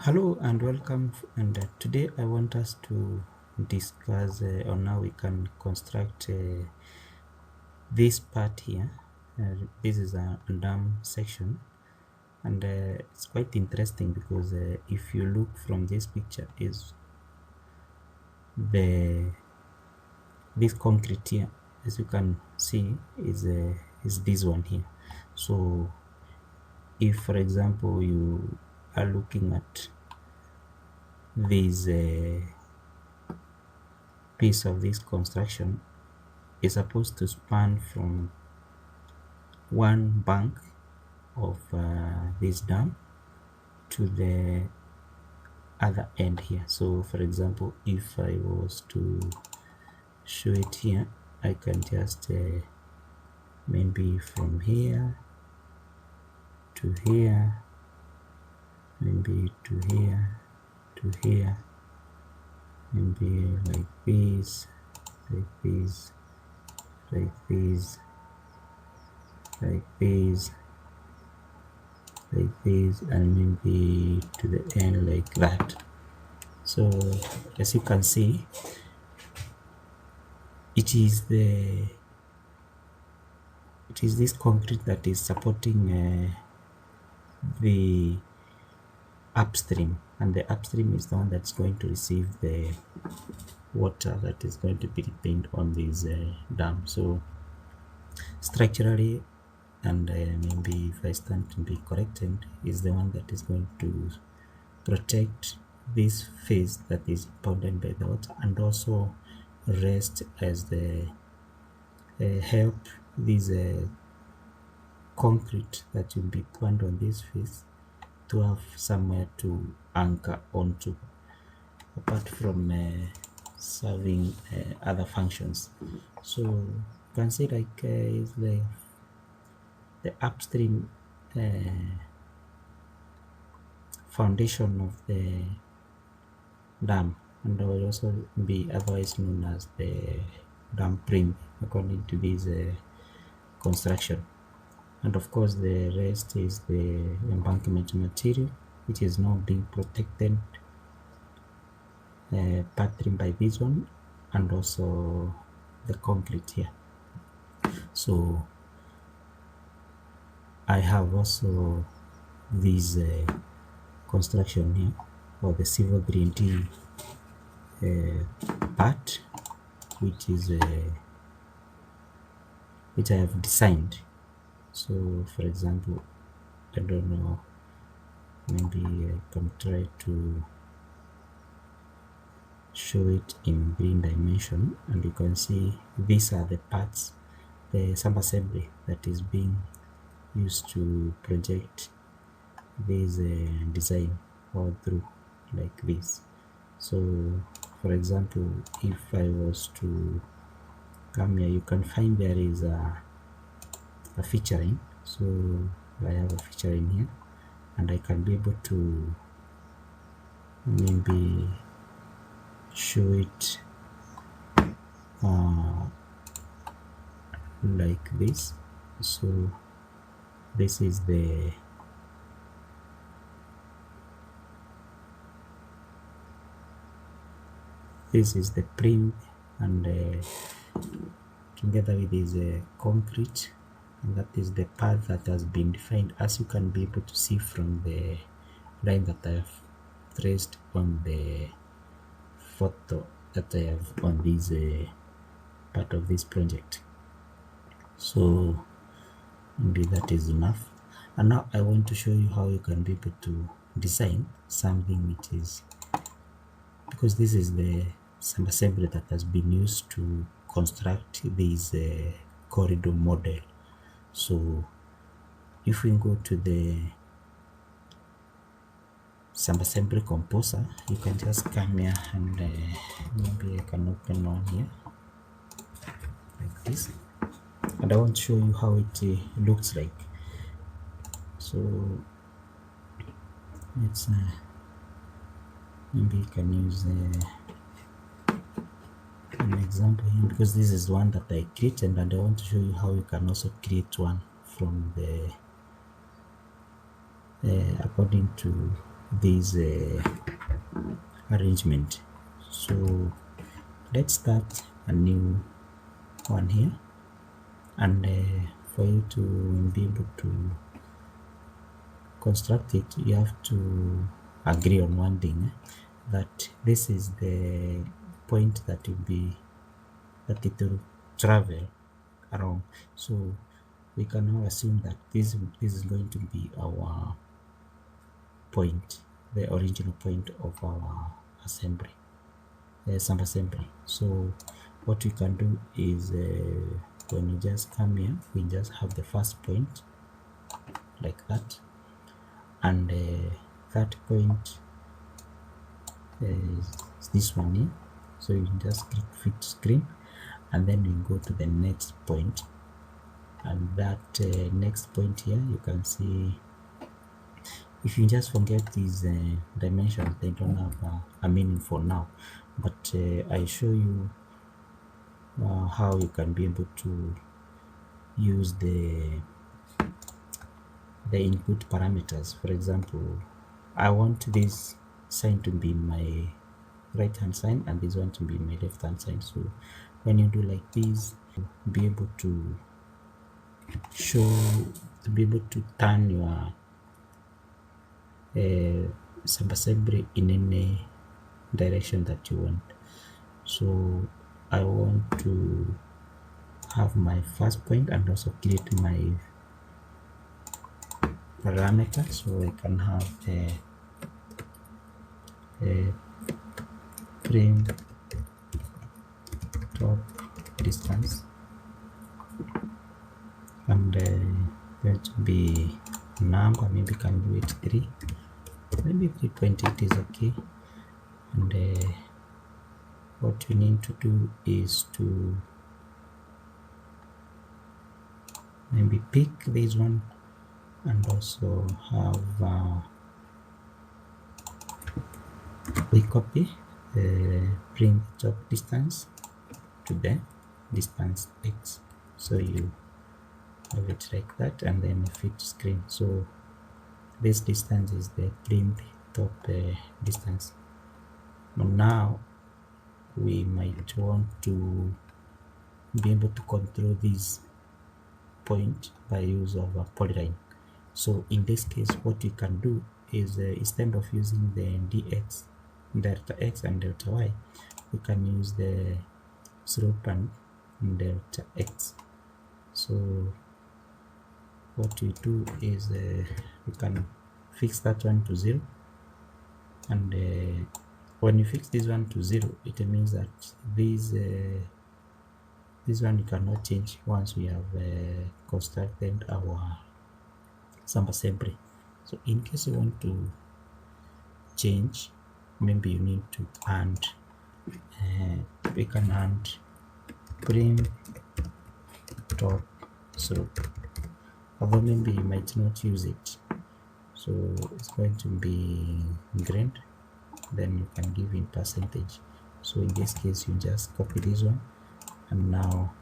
Hello and welcome, and today I want us to discuss on how we can construct this part here. This is a dam section, and it's quite interesting because if you look from this picture, is the this concrete here, as you can see, is this one here. So if, for example, you are looking at this piece of this construction, is supposed to span from one bank of this dam to the other end here. So for example, if I was to show it here, I can just maybe from here to here, maybe to here to here, maybe like this, like this, like this, like this, like this, and maybe to the end like that. So as you can see, it is this concrete that is supporting the upstream, and the upstream is the one that's going to receive the water that is going to be retained on this dam. So structurally, and maybe if I stand to be corrected, is the one that is going to protect this phase that is bounded by the water, and also rest as the help this concrete that will be planned on this phase to have somewhere to anchor onto, apart from serving other functions. So you can say like it's the upstream foundation of the dam, and will also be otherwise known as the dam prim according to this construction. And of course the rest is the embankment material, which is now being protected partly by this one, and also the concrete here. So I have also this construction here, or the silver green tea part, which is which I have designed. So for example, I don't know, maybe I can try to show it in green dimension, and you can see these are the parts, the sub-assembly that is being used to project this design all through like this. So for example, if I was to come here, you can find there is a featuring. So I have a featuring here, and I can be able to maybe show it like this. So this is the prim, and together with this concrete, and that is the path that has been defined, as you can be able to see from the line that I have traced on the photo that I have on this part of this project. So maybe that is enough. And now I want to show you how you can be able to design something which is, because this is the sub-assembly that has been used to construct this corridor model. So if we go to the sub-assembly composer, you can just come here, and maybe I can open one here like this, and I want to show you how it looks like. So let's maybe you can use an example here, because this is one that I created, and I want to show you how you can also create one from the according to this arrangement. So let's start a new one here, and for you to be able to construct it, you have to agree on one thing, that this is the point that it will travel around. So we can now assume that this is going to be our point, the original point of our assembly, sub-assembly. So what we can do is, when you just come here, we just have the first point like that, and that point is this one here. So you just click fit screen, and then you go to the next point, and that next point here, you can see, if you just forget these dimensions, they don't have a meaning for now, but I show you how you can be able to use the input parameters. For example, I want this sign to be my right hand sign and this one to be my left hand sign. So when you do like this, be able to be able to turn your sub-assembly in any direction that you want. So I want to have my first point and also create my parameter, so I can have a frame top distance, and going to be number, maybe can do it 3, maybe 320, it is okay. And what you need to do is to maybe pick this one and also have we copy bring top distance to the distance x, so you have it like that, and then fit screen. So this distance is the Plinth top distance. But now we might want to be able to control this point by use of a polyline. So in this case, what we can do is, instead of using the dx, delta x and delta y, we can use the slope and delta x. So what we do is, we can fix that one to 0, and when you fix this one to 0, it means that this one you cannot change once we have constructed our sub-assembly. So in case you want to change, maybe you need to add, we can add bring top slope, although maybe you might not use it, so it's going to be green, then you can give in percentage. So in this case, you just copy this one, and now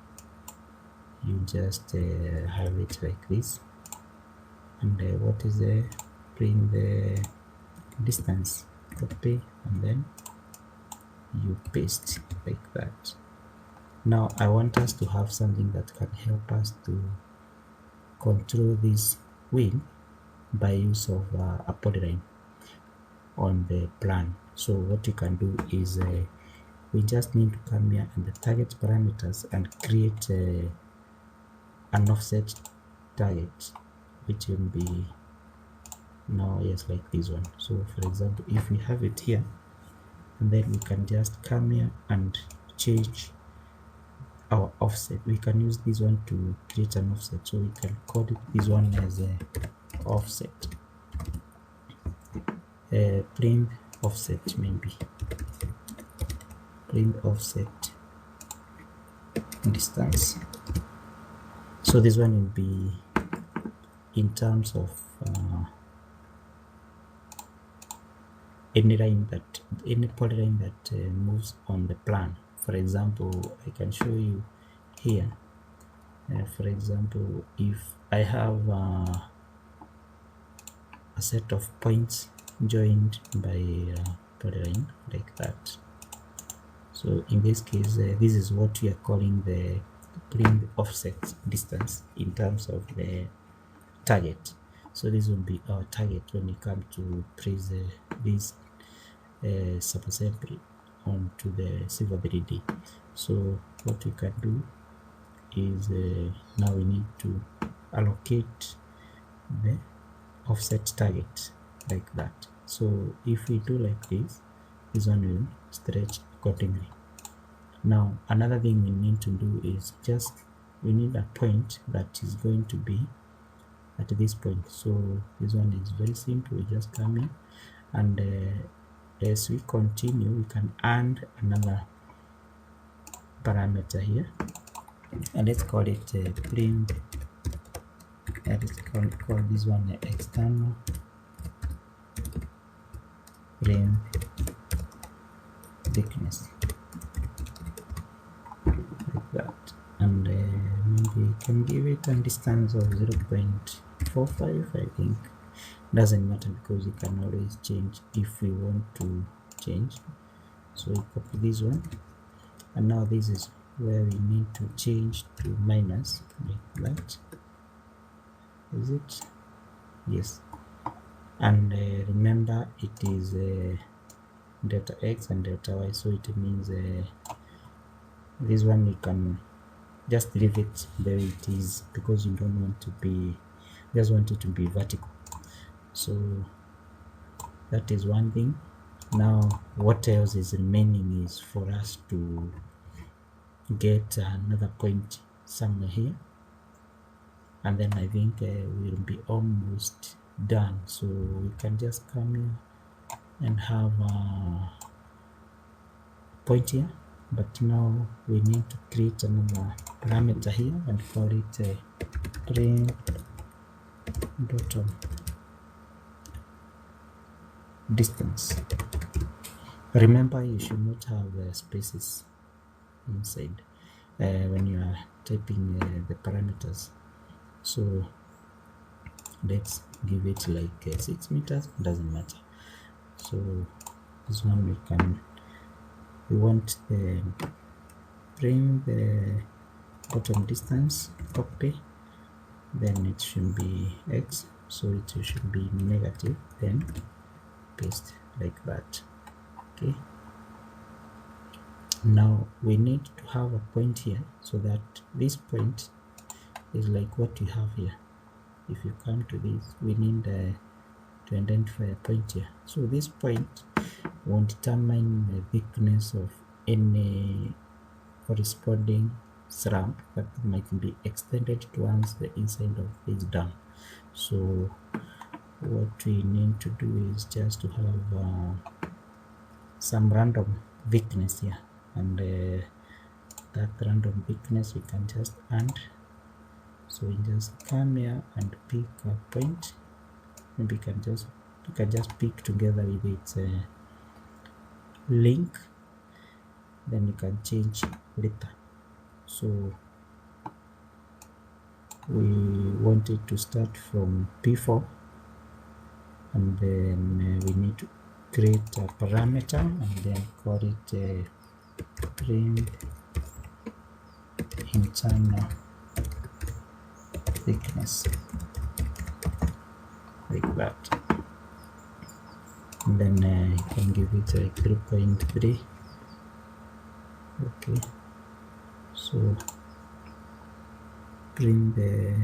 you just have it like this, and what is the bring the distance, copy, and then you paste like that. Now I want us to have something that can help us to control this wheel by use of a polyline on the plan. So what you can do is, we just need to come here in the target parameters and create an offset target, which will be now, yes, like this one. So for example, if we have it here, and then we can just come here and change our offset. We can use this one to create an offset, so we can code it this one as a offset, print offset, maybe print offset distance. So this one will be in terms of any polyline that moves on the plan. For example, I can show you here. For example, if I have a set of points joined by a polyline like that. So in this case, this is what we are calling the Plinth offset distance in terms of the target. So this will be our target when we come to place this subassembly onto the Silver 3D. So what we can do is now we need to allocate the offset target like that. So if we do like this one will stretch accordingly. Now another thing we need to do is just we need a point that is going to be at this point. So this one is very simple. We just come in, and as we continue we can add another parameter here, and let's call it Plinth. Let's call this one external Plinth thickness like that, and maybe we can give it a distance of 0.45. I think doesn't matter because we can always change if we want to change. So we copy this one, and now this is where we need to change to minus like that. Is it? Yes. And remember it is delta x and delta y, so it means this one we can just leave it the way it is because you don't want to be, just want it to be vertical. So that is one thing. Now what else is remaining is for us to get another point somewhere here, and then I think we'll be almost done. So we can just come here and have a point here, but now we need to create another parameter here and call it Plinth bottom distance. Remember, you should not have spaces inside when you are typing the parameters. So let's give it like 6 meters, doesn't matter. So this one we want the bring the bottom distance, copy, then it should be x, so it should be negative, then paste like that. Okay, now we need to have a point here, so that this point is like what you have here. If you come to this, we need to identify a point here. So this point will determine the thickness of any corresponding slab that might be extended towards the inside of this dam. So what we need to do is just to have some random thickness here, and that random thickness we can just add. So we just come here and pick a point. Maybe you can just pick together with its link, then you can change later. So we want it to start from P4, and then we need to create a parameter and then call it Plinth internal thickness like that, and then you can give it like 3.3. okay, so bring the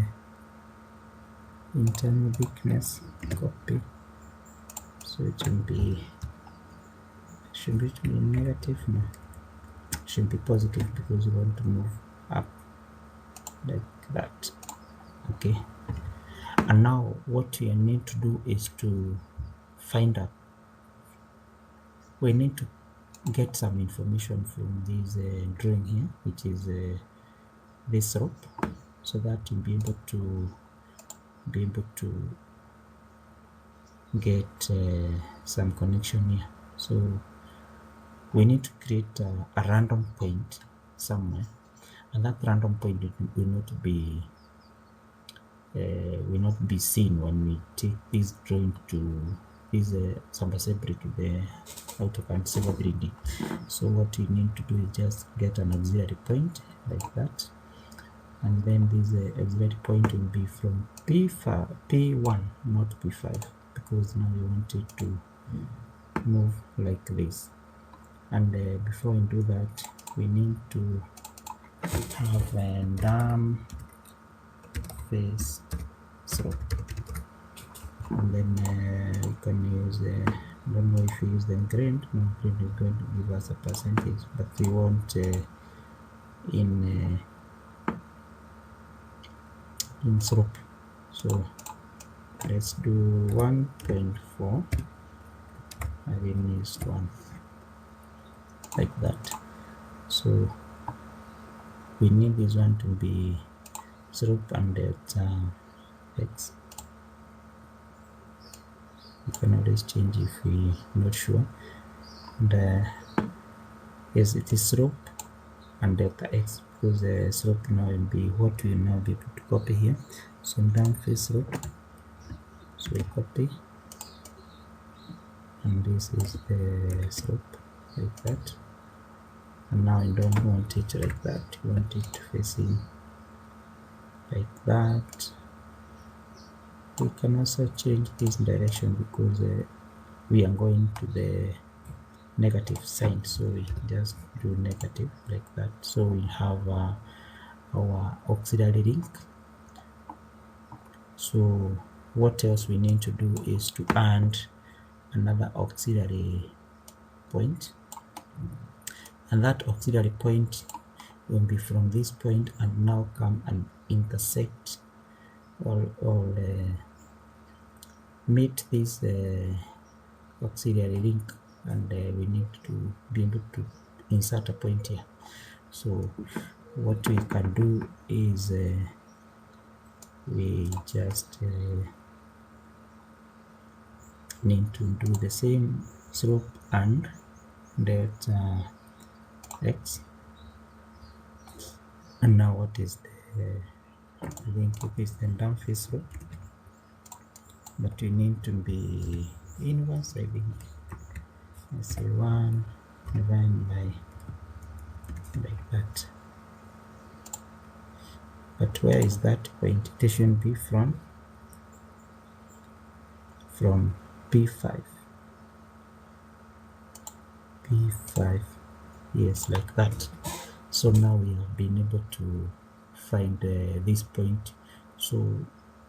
internal thickness, copy, so it should be negative, no, it should be positive because you want to move up like that. Okay, and now what you need to do is to find out, we need to get some information from this drawing here, which is this rope, so that you'll be able to get some connection here. So we need to create a random point somewhere, and that random point will not be seen when we take this drawing to is sub-assembly to the AutoCAD Civil 3D. So what you need to do is just get an auxiliary point like that, and then this auxiliary point will be from P1, not P5, because now you want it to move like this. And before we do that, we need to have a dumb face slope, and then we can use I don't know if we use the grade. No, grade is going to give us a percentage, but we want in slope. So let's do 1.4. I will use 1 like that. So we need this one to be slope and delta x. We can always change if we not sure. And yes, it is slope and delta x, because the slope now will be what we will now be able to copy here. So down face slope, so we copy, and this is the slope like that. And now you don't want it like that, you want it facing like that. We can also change this direction because we are going to the negative sign, so we just do negative like that. So we have our auxiliary link. So what else we need to do is to add another auxiliary point, and that auxiliary point will be from this point and now come and intersect or meet this auxiliary link, and we need to be able to insert a point here. So what we can do is we just need to do the same slope and delta x. And now what is the link? It is the down face slope, but we need to be inverse. I think I say 1 divided by like that. But where is that point? It should be from P5. Yes, like that. So now we have been able to find this point. So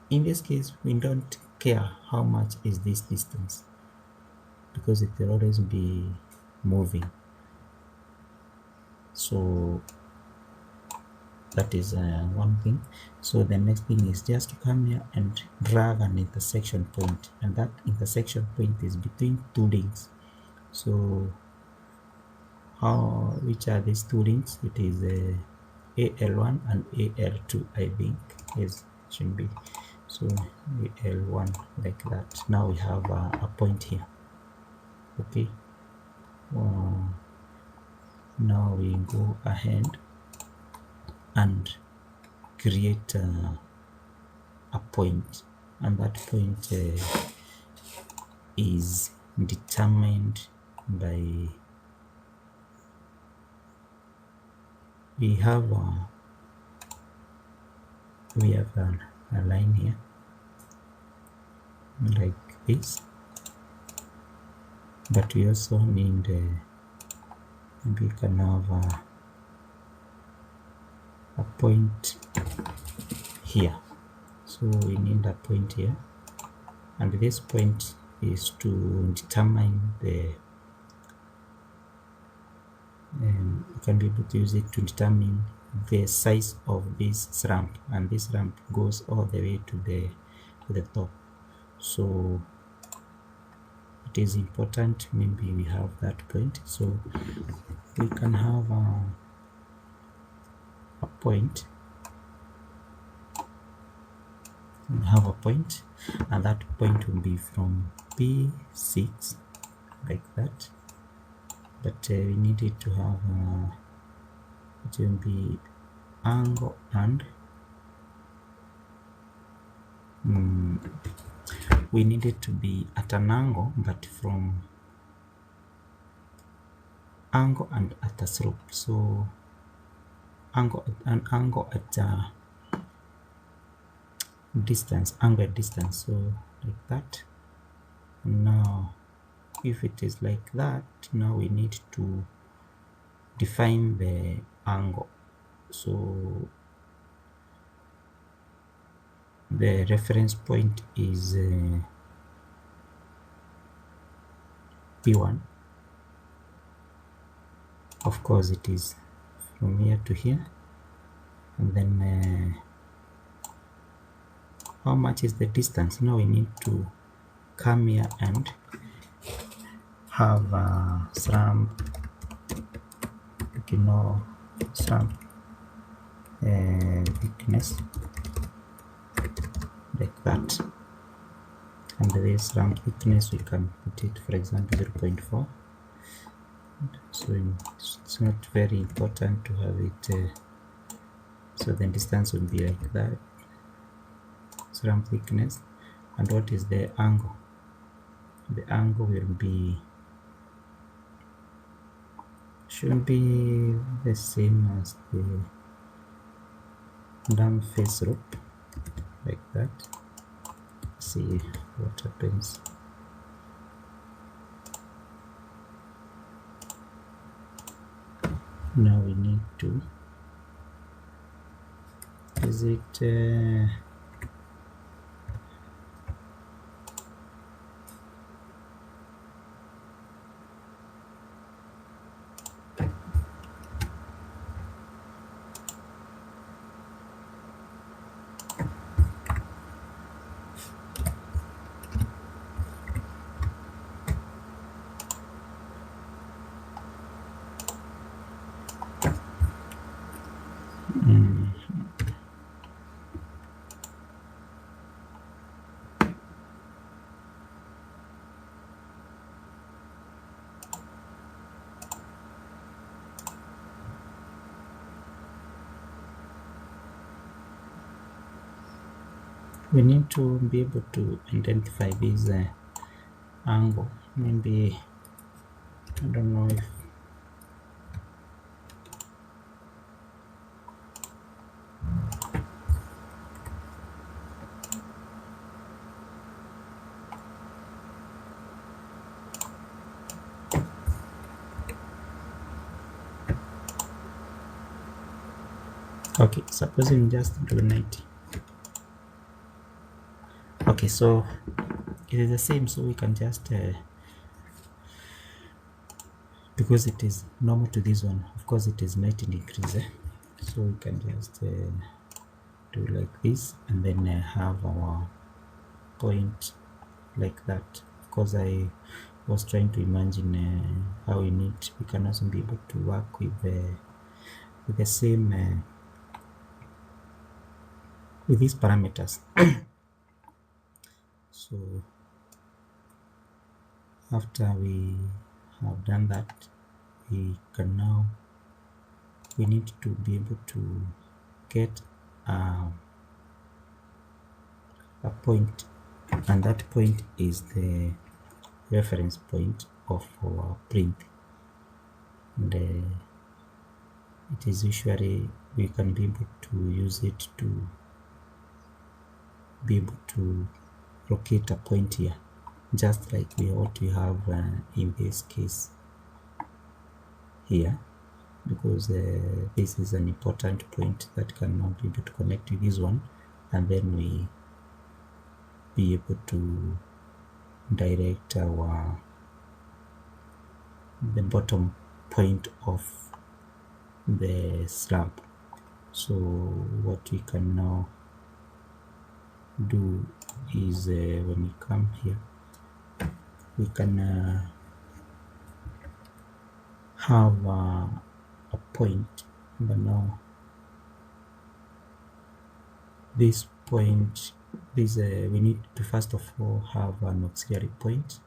in this case, we don't care how much is this distance, because it will always be moving. So that is one thing. So the next thing is just to come here and drag an intersection point, and that intersection point is between two links. So which are these two links? It is AL1 and AL2, I think. Yes, it should be. So AL1 like that. Now we have a point here. Okay. Now we go ahead and create a point, and that point is determined by we have a line here like this, but we also need we can have a point here. So we need a point here, and this point is to determine the you can be able to use it to determine the size of this ramp, and this ramp goes all the way to the top. So it is important maybe we have that point. So we can have a point, and that point will be from P6 like that, but we need it to have it will be angle and we need it to be at an angle, but from angle and at a slope. So an angle at a distance, angle at distance, so like that. Now if it is like that, now we need to define the angle. So the reference point is P1. Of course it is from here to here, and then how much is the distance? Now we need to come here and have a slump, slump thickness like that, and this slump thickness we can put it, for example, 0.4. So it's not very important to have it so the distance will be like that, slump thickness. And what is the angle? The angle will be, should be the same as the down face loop, like that. See what happens. Now we need to, is it we need to be able to identify this angle. Maybe, I don't know if okay, supposing just do 90. Okay, so it is the same, so we can just because it is normal to this one, of course it is 90 degrees, so we can just do like this, and then have our point like that. Of course I was trying to imagine how we can also be able to work with the same with these parameters. So after we have done that, we need to be able to get a point, and that point is the reference point of our Plinth, and it is usually, we can be able to use it to be able to locate a point here, just like what we have in this case here, because this is an important point that cannot be able to connect to this one, and then we be able to direct the bottom point of the slab. So what we can now do is when we come here, we can have a point, but now this point, we need to first of all have an auxiliary point,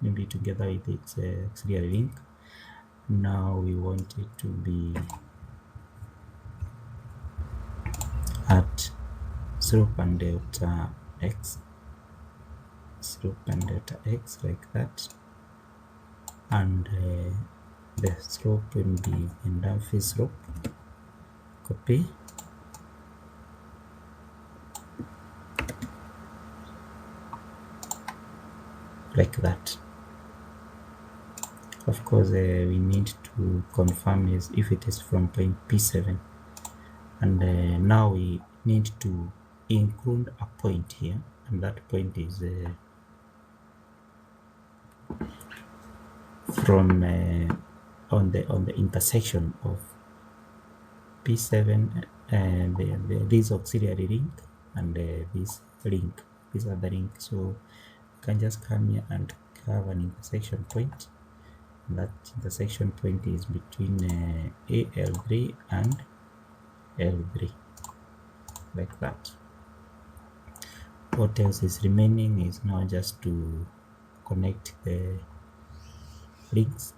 maybe together with its auxiliary link. Now we want it to be at slope and delta x, slope and delta x like that, and the slope will be in down face slope. Copy, like that. Of course, we need to confirm is if it is from point P7, and now we need to include a point here, and that point is from on the intersection of P7 and this auxiliary link and this link. These are the link. So you can just come here and have an intersection point. And that intersection point is between AL3 and L3, like that. What else is remaining is now just to connect the links,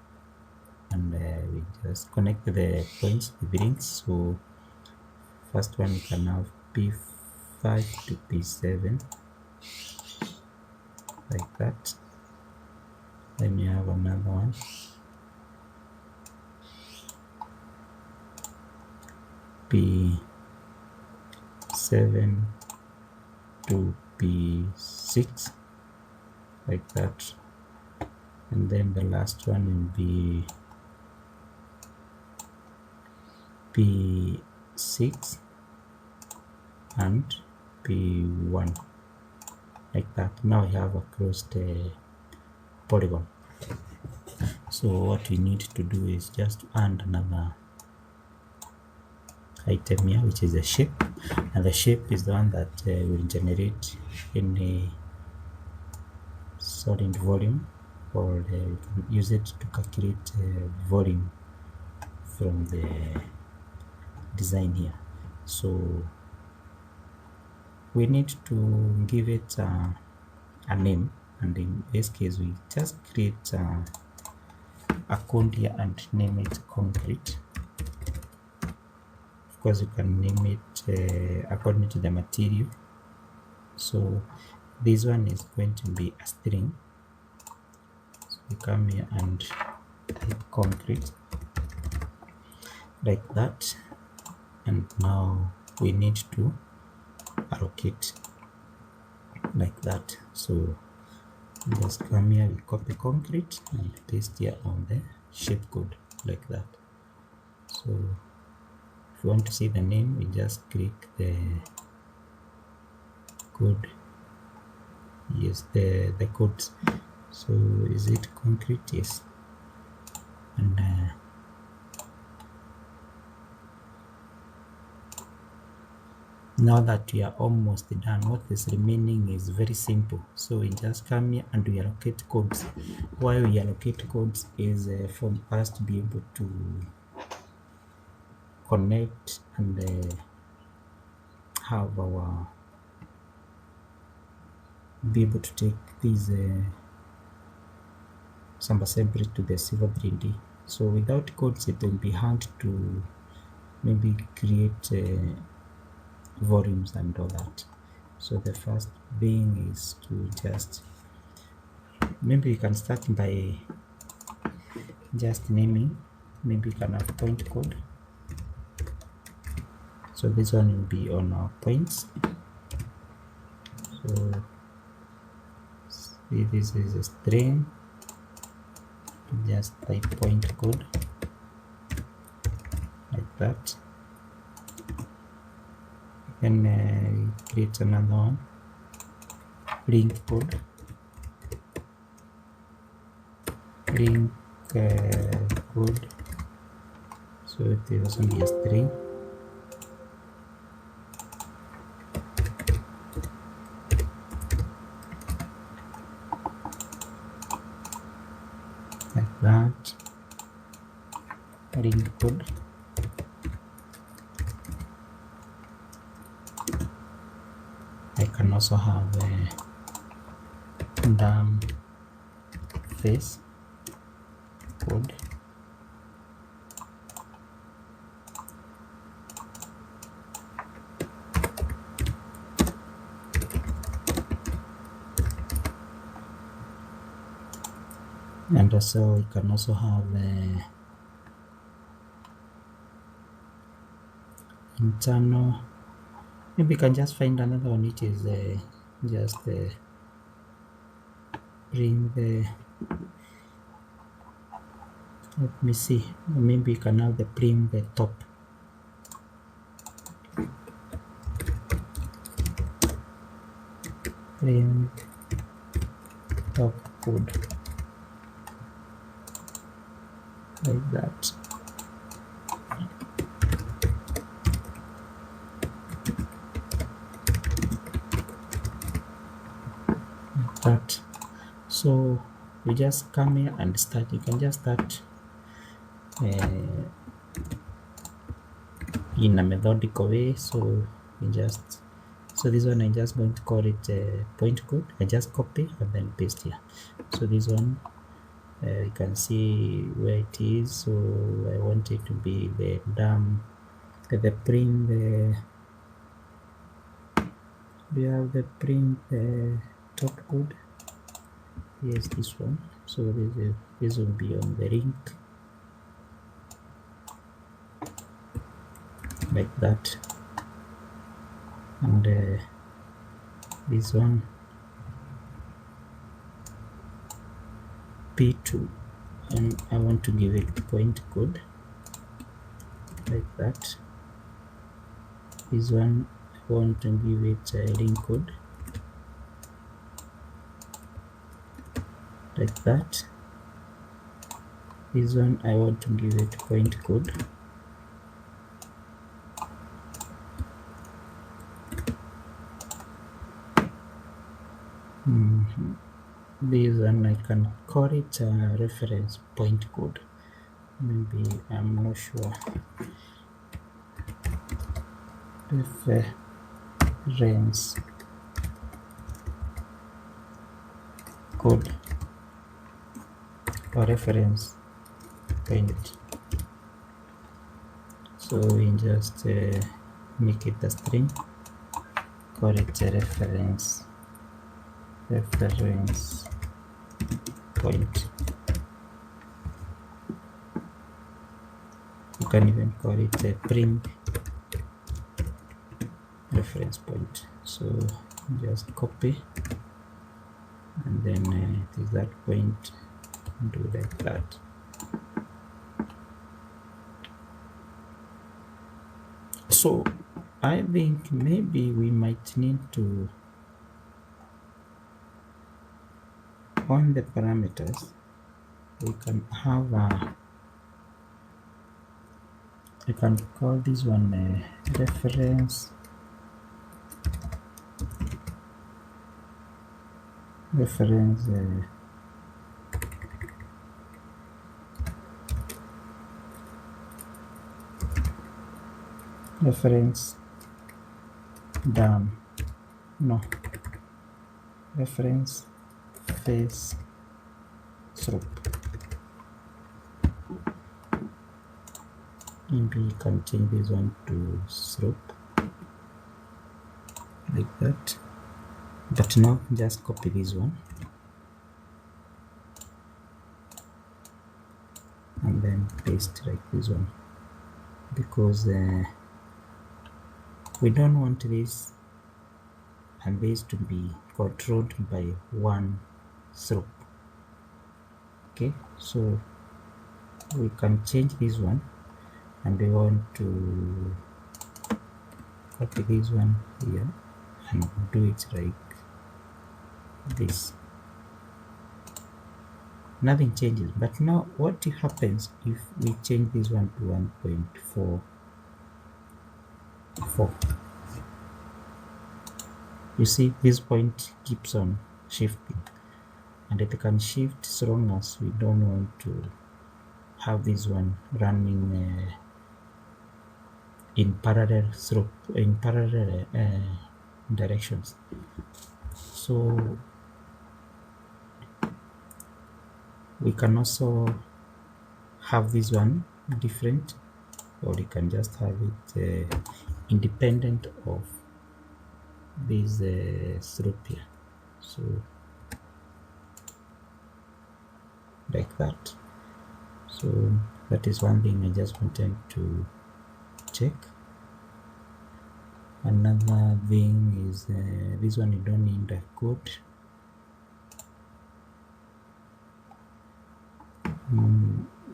and we just connect the points with links. So first one we can have P5 to P7, like that. Then you have another one, P7 to P6, like that. And then the last one will be P6 and P1, like that. Now we have a closed polygon. So what we need to do is just add another item here, which is a shape, and the shape is the one that will generate any solid volume, or you can use it to calculate volume from the design here. So we need to give it a name, and in this case we just create a code here and name it concrete. Of course you can name it according to the material. So this one is going to be a string. So we come here and hit concrete, like that. And now we need to allocate, like that. So just come here, we copy concrete and paste here on the shape code, like that. So if you want to see the name, we just click the code. Yes, the codes. So is it concrete? Yes. And now that we are almost done, what is remaining is very simple. So we just come here and we allocate codes. Why we allocate codes is for us to be able to connect and have our be able to take these some assembly to the Civil 3D. So without codes, it will be hard to maybe create volumes and all that. So the first thing is to just, maybe you can start by just naming. Maybe you can have point code. So this one will be on our points. So see, this is a string. Just type point code, like that. Then create another one, link code, link code. So it will also be a string. Like that. Link code. I can also have a dam face code. And also you can also have internal. Maybe you can just find another one which is just bring the, let me see, maybe you can have the bring the top. Bring top code like that. Like that. So you just come here and start. You can just start in a methodical way. So you just, so this one I'm just going to call it point code. I just copy and then paste here. So this one you can see where it is. So I want it to be the print we have the print top code. Here's this one. So this will be on the link like that, and this one p2, and I want to give it point code like that. This one I want to give it a link code like that. This one I want to give it point code this one I can call it a reference point code. Maybe I'm not sure. Reference code or reference point. So we just make it a string, call it a reference point. You can even call it a print reference point. So just copy and then it is that point, do like that. So I think maybe we might need to, on the parameters, we can have you can call this one a reference down, no, reference face slope. Maybe you can change this one to slope like that, but now just copy this one and then paste like this one, because we don't want this and this to be controlled by one slope. Okay, so we can change this one and we want to copy this one here and do it like this. Nothing changes, but now what happens if we change this one to 1.44? You see this point keeps on shifting, and it can shift so long as we don't want to have this one running in parallel directions. So we can also have this one different, or you can just have it independent of this slope here. So like that. So that is one thing I just wanted to check. Another thing is this one, you don't need a code.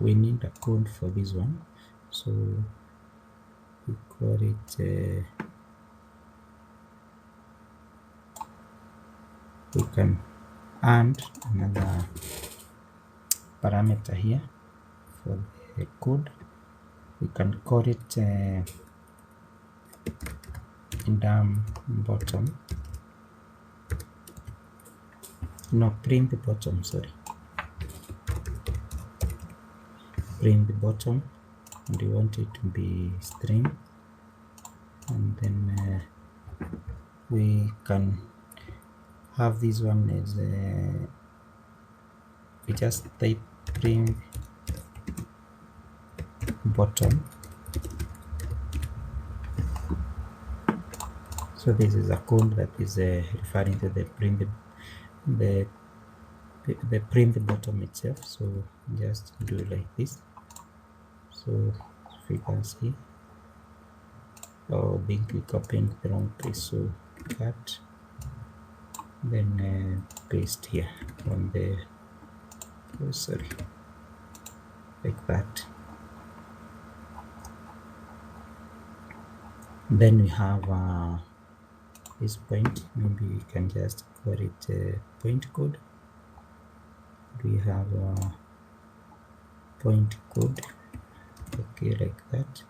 We need a code for this one, so we call it we can add another parameter here for the code. We can call it dam bottom, no, print the bottom, sorry, print the bottom, and we want it to be string, and then we can have this one as we just type print bottom. So this is a code that is referring to the print bottom itself. So just do it like this. So if you can see, oh, I think we copied the wrong place, so cut, then paste here on the, oh sorry, like that. Then we have this point, maybe we can just call it point code. We have a point code, okay, like that,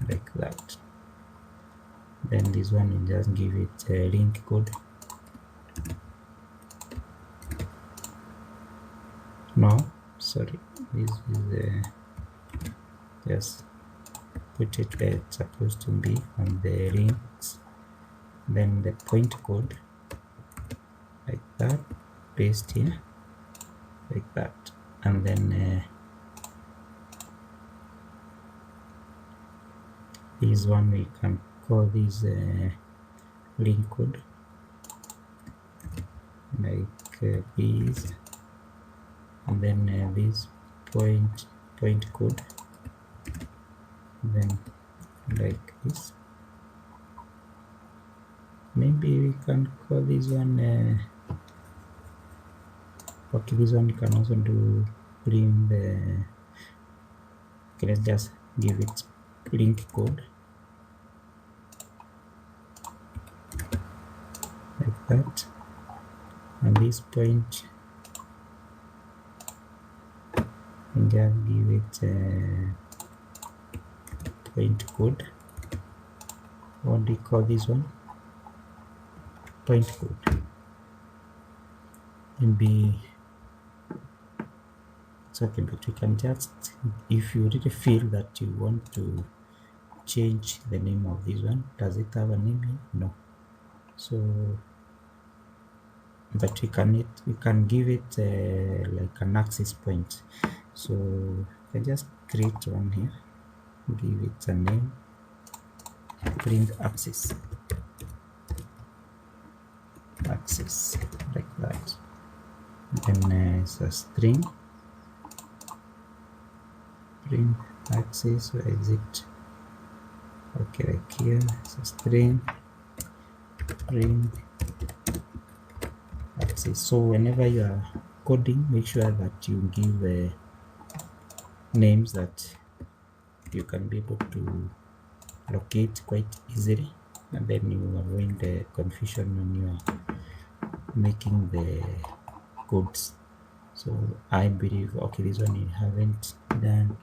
like that. Then this one, we just give it a link code. No, sorry, this is just put it where it's supposed to be on the links. Then the point code, like that, paste here, like that, and then this one we can call this link code, like this, and then this point code, then like this. Maybe we can call this one okay, this one you can also do print the, okay, let's just give it link code, like that, and this point and just give it point code. What do you call this one? Point code. Maybe it's okay, but you can just, if you really feel that you want to change the name of this one, does it have a name here? No. So, but we can give it like an access point. So you can just create one here, give it a name, print access, like that. Then it's a string, print access, or exit, okay, like here it's a string, print access. So whenever you are coding, make sure that you give names that you can be able to locate quite easily, and then you avoid the confusion when you are making the codes. So I believe, okay, this one you haven't done.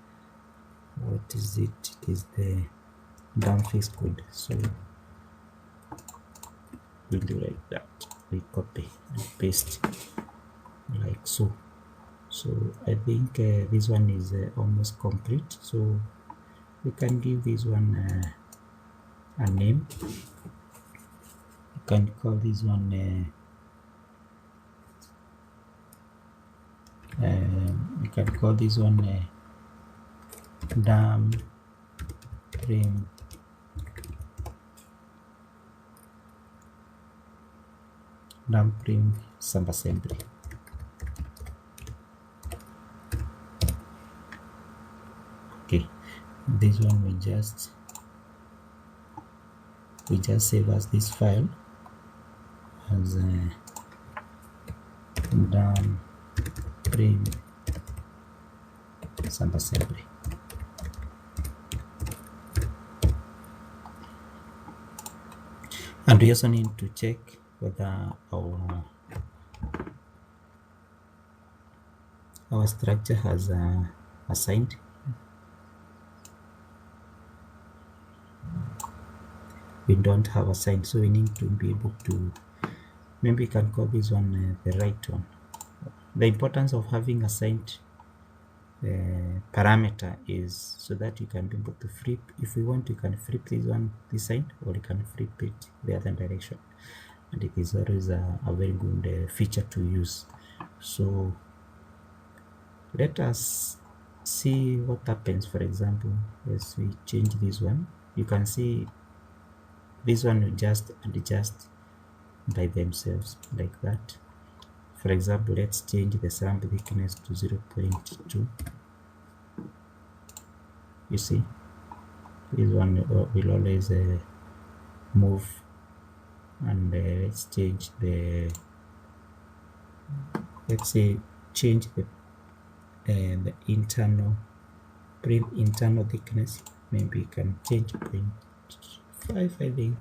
What is it? It is the dump face code. So we'll do like that. We copy and paste like so. So I think this one is almost complete. So we can give this one a name. You can call this one you can call this one dump print subassembly. This one we just save as this file as done print some assembly. And we also need to check whether our structure has assigned. We don't have assigned, so we need to be able to, maybe we can call this one the right one. The importance of having assigned parameter is so that you can be able to flip. If we want, you can flip this one this side, or you can flip it the other direction, and it is always a very good feature to use. So let us see what happens. For example, as we change this one, you can see this one will just adjust by themselves like that. For example, let's change the sample thickness to 0.2. You see, this one will always move. And let's change the, let's say change the internal print internal thickness. Maybe you can change 0.5, I think.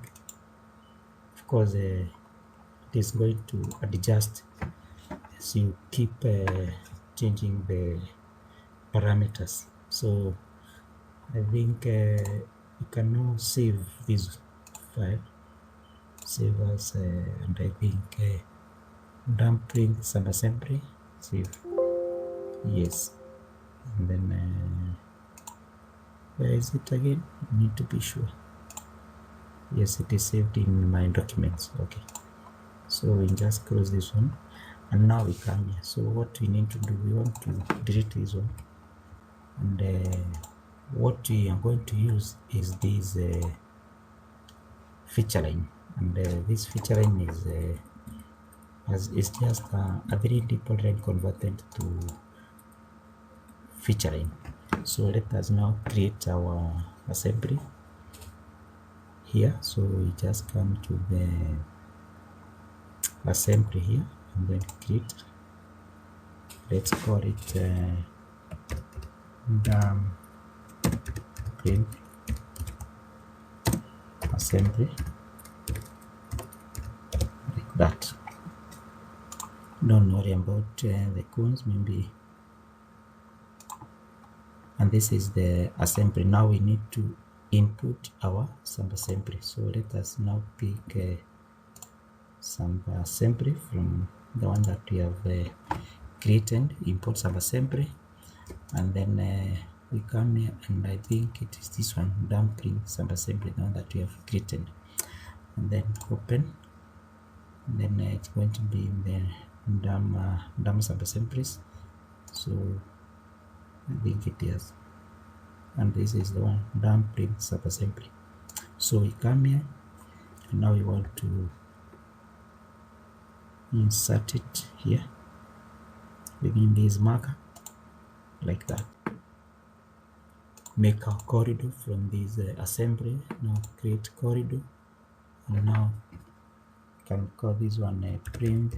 Of course, it is going to adjust as you keep changing the parameters. So I think you can now save this file, save as, and I think dump print some assembly, save, yes, and then where is it again? I need to be sure. Yes, it is saved in my documents. Okay, so we just close this one, and now we come here. So what we need to do, we want to delete this one, and what we are going to use is this feature line, and this feature line is just a very simple line converted to feature line. So let us now create our assembly here. So we just come to the assembly here and then create, let's call it print assembly, like that. Don't worry about the cones, maybe. And this is the assembly. Now we need to input our sub-assembly. So let us now pick some assembly from the one that we have created, import sub-assembly, and then we come here, and I think it is this one, dumping sub-assembly, the one that we have created, and then open, and then it's going to be in the dump sub-assemblies. So I think it is, and this is the one, dumping sub-assembly. So we come here, and now we want to insert it here within this marker, like that. Make a corridor from this assembly. Now create corridor, and now can call this one a print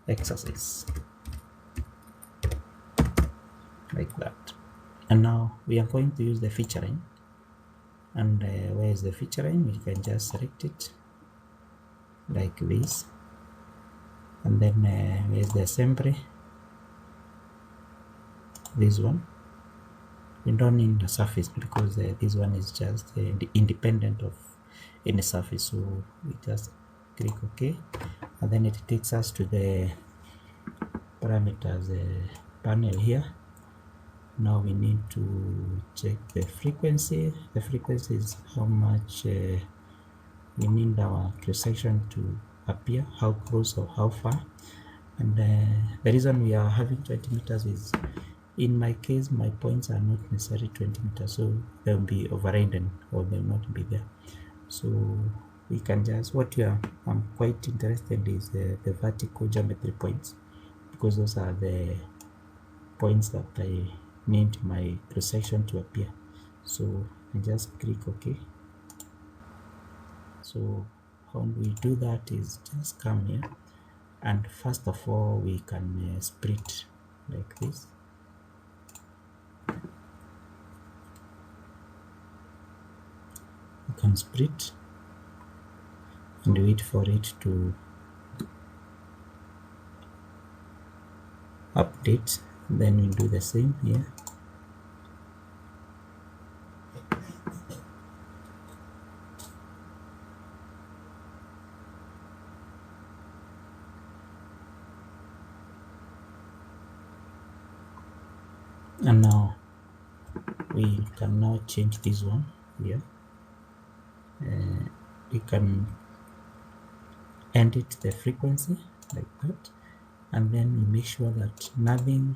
exercise, like that. And now we are going to use the feature line, and where is the feature line? We can just select it like this, and then where's the assembly? This one. We don't need the surface because this one is just independent of any surface. So we just click OK, and then it takes us to the parameters panel here. Now we need to check the frequency. The frequency is how much we need our cross section to appear, how close or how far. And the reason we are having 20 meters is, in my case, my points are not necessarily 20 meters, so they'll be overridden or they'll not be there. So we can just, I'm quite interested is the vertical geometry points, because those are the points that I need my cross section to appear. So I just click OK. So how we do that is just come here, and first of all we can split like this. You can split and wait for it to update. Then we do the same here. And now we can now change this one here. We can edit the frequency like that, and then we make sure that nothing,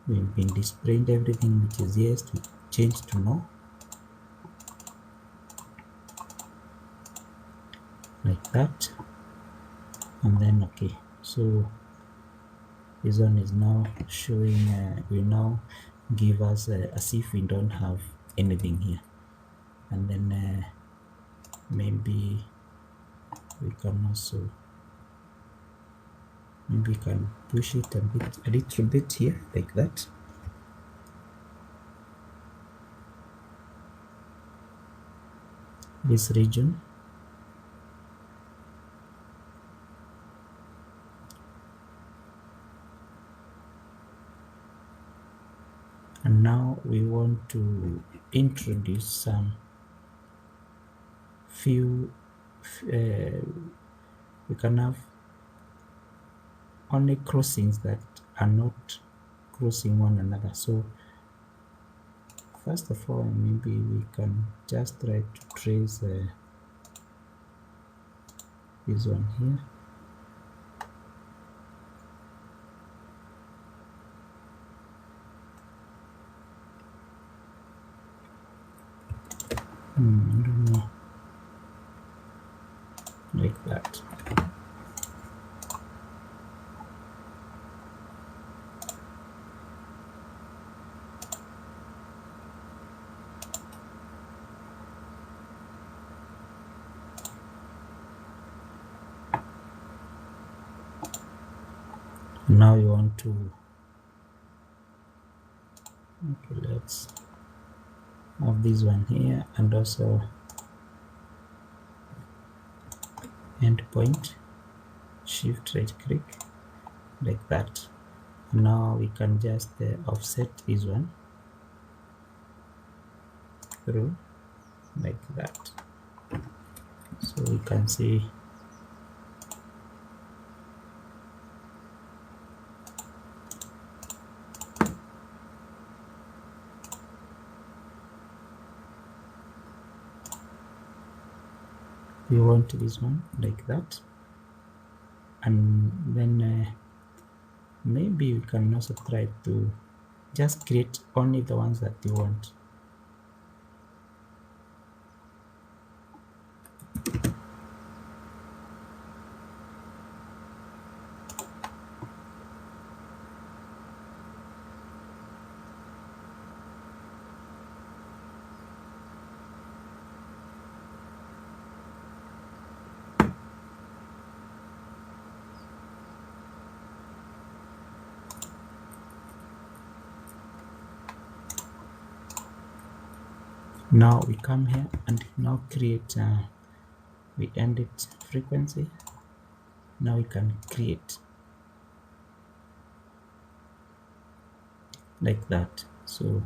we've been displaying everything which is yes to change to no, like that, and then okay. So this one is now showing, will now give us as if we don't have anything here. And then maybe we can also, maybe we can push it a little bit here like that. This region. And now we want to introduce some few, we can have only crossings that are not crossing one another. So first of all, maybe we can just try to trace this one here. I don't know, like that. Now you want to, okay, let's have this one here, and also endpoint, shift right click like that. Now we can just offset this one through like that, so we can see we want this one like that. And then maybe we can also try to just create only the ones that you want. Now we come here and now create, we edit frequency. Now we can create like that. So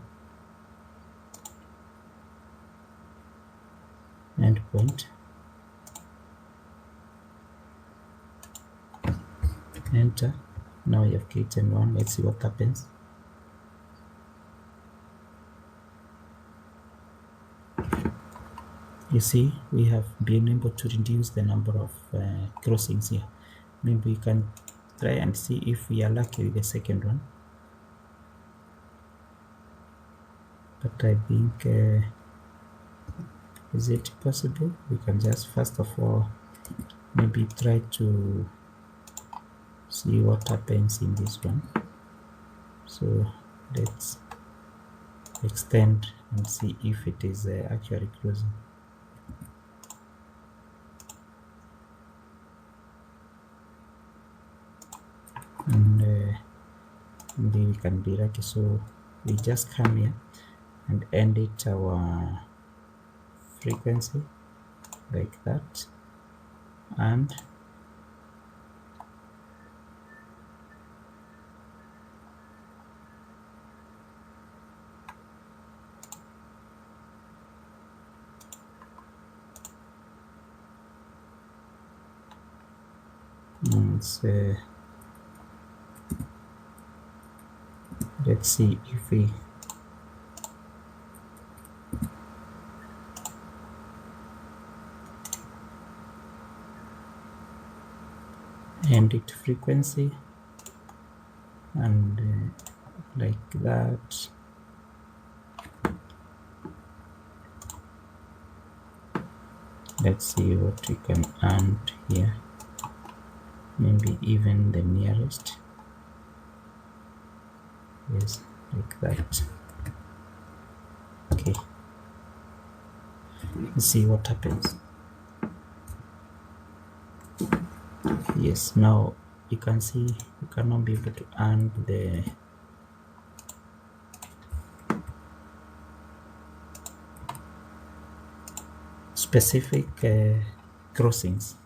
endpoint, enter. Now we have created one. Let's see what happens. You see, we have been able to reduce the number of crossings here. Maybe we can try and see if we are lucky with the second one. But I think, is it possible? We can just first of all maybe try to see what happens in this one. So Let's extend and see if it is actually closing. And maybe we can be lucky, so we just come here and end it our frequency like that, and let's see if we end it frequency and like that. Let's see what we can add here, maybe even the nearest. Yes, like that. Okay, let's see what happens. Yes, now you can see you cannot be able to add the specific crossings,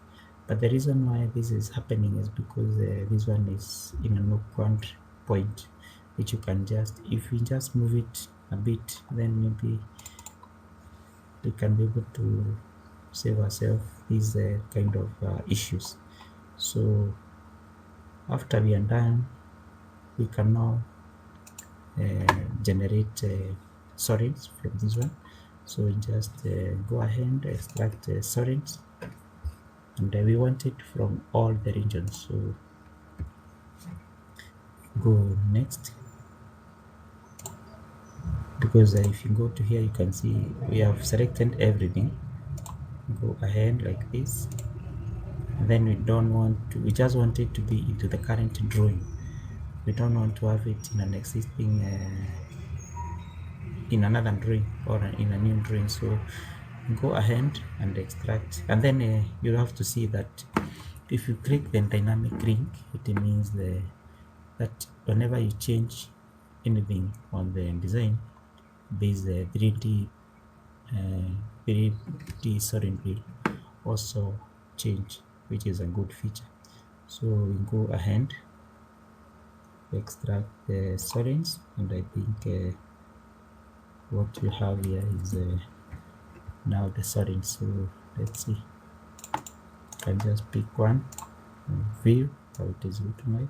but the reason why this is happening is because this one is in a no quant point, which you can just, if we just move it a bit, then maybe we can be able to save ourselves these kind of issues. So after we are done, we can now generate solids from this one. So we just go ahead, extract solids, and we want it from all the regions. So go next, because if you go to here, you can see we have selected everything. Go ahead like this, and then we don't want to, we just want it to be into the current drawing. We don't want to have it in an existing in another drawing or in a new drawing. So go ahead and extract, and then you have to see that if you click the dynamic link, it means that whenever you change anything on the design, this 3D solid will also change, which is a good feature. So we go ahead, extract the solids, and I think what you have here is now the solids. So let's see, I can just pick one and view how it is looking like,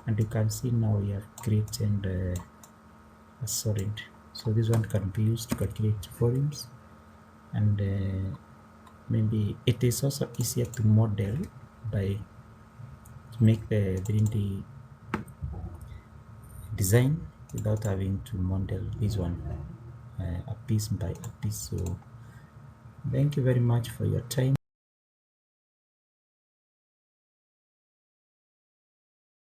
and you can see now we have created a solid. So this one can be used to calculate volumes, and maybe it is also easier to model by to make the 3D design without having to model this one a piece by a piece. So thank you very much for your time.